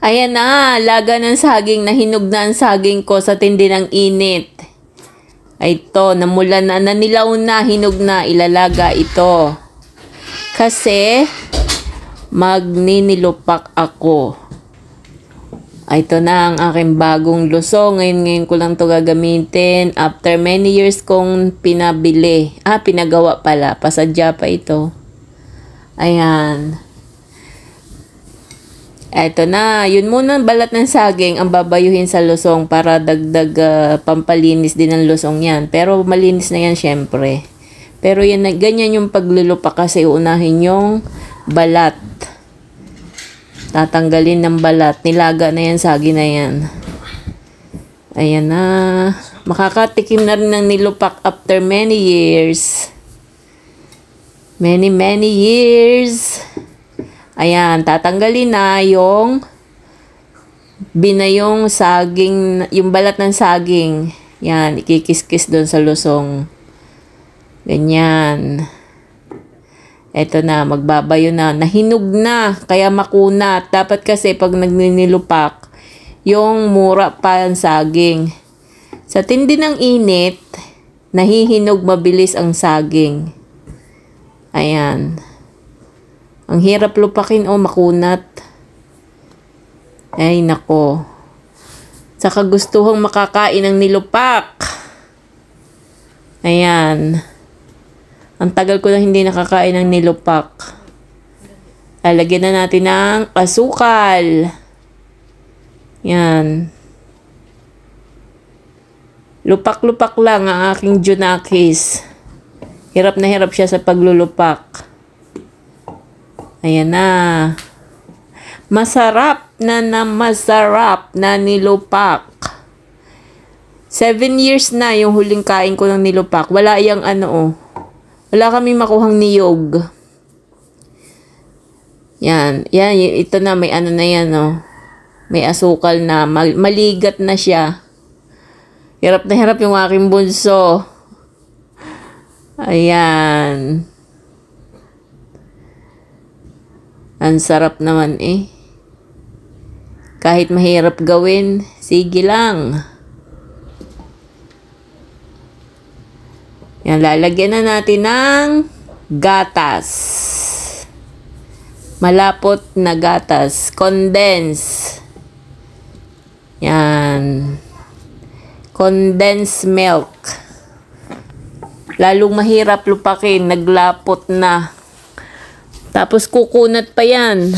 Ayan na, laga ng saging, nahinog na ang saging ko sa tindi ng init. Ay ito, namula na, nanilaw na, hinog na, ilalaga ito. Kasi, magninilupak ako. Ay ito na ang aking bagong lusong. Ngayon ko lang ito gagamitin. After many years kong pinabili. Pinagawa pala. Pasadya pa ito. Ayan. Eto na, yun muna balat ng saging ang babayuhin sa lusong para dagdag pampalinis din ng lusong yan. Pero malinis na yan syempre. Pero yan, ganyan yung paglulupak kasi unahin yung balat. Tatanggalin ng balat. Nilaga na yan, saging na yan. Ayan na. Makakatikim na rin ng nilupak after many years. Many years. Ayan, tatanggalin na yung binayong saging, yung balat ng saging. Yan, ikikis-kis doon sa lusong. Ganyan. Eto na, magbabayo na. Nahinog na, kaya makunat. Dapat kasi pag nagninilupak, yung mura pa ang saging. Sa tindi ng init, nahihinog mabilis ang saging. Ayan. Ang hirap lupakin makunat. Ay, nako. Sa kagustuhang makakain ng nilupak. Ayan. Ang tagal ko na hindi nakakain ng nilupak. Lalagyan na natin ng asukal. Yan. Lupak-lupak lang ang aking Junakis. Hirap na hirap siya sa paglulupak. Ayan na. Masarap na nilupak. 7 years na yung huling kain ko ng nilupak. Wala yung wala kami makuhang niyog. Yan. Yan. Ito na. May na yan, May asukal na. Maligat na siya. Hirap na hirap yung aking bunso. Ayan. Ang sarap naman Kahit mahirap gawin, sige lang. Yan, lalagyan na natin ng gatas. Malapot na gatas. Condense. Yan. Condensed milk. Lalong mahirap lupakin. Naglapot na. Tapos kukunat pa yan.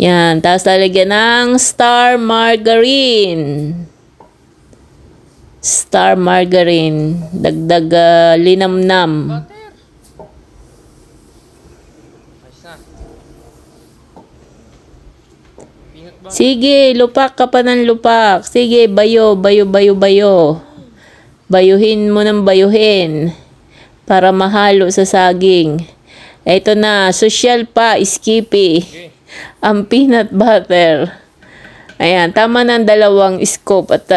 Yan. Tapos lalagyan ng star margarine. Star margarine. Dagdag linamnam. Sige, lupak ka pa ng lupak. Sige, bayo. Bayuhin mo ng bayuhin. Para mahalo sa saging. Ito na, social pa, Skippy. Ang peanut butter. Ayan, tama ng 2 scoop at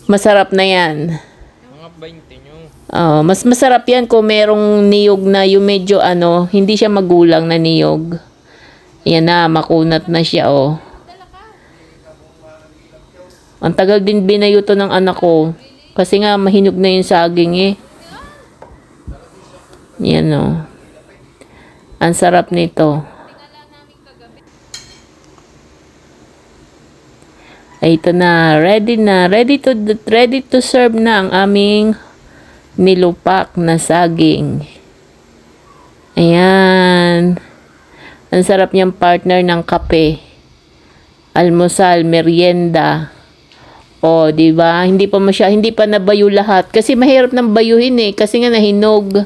masarap na yan. Mas masarap yan kung merong niyog na yung medyo hindi siya magulang na niyog. Ayan na, makunat na siya Ang tagal din binayo to ng anak ko. Kasi nga mahinog na yung saging Yan Ang sarap nito. Ay, ito na. Ready to serve na ang aming nilupak na saging. Ayan. Ang sarap niyang partner ng kape. Almusal, merienda. Diba? Hindi pa nabayo lahat. Kasi mahirap nang bayuhin kasi nga nahinog.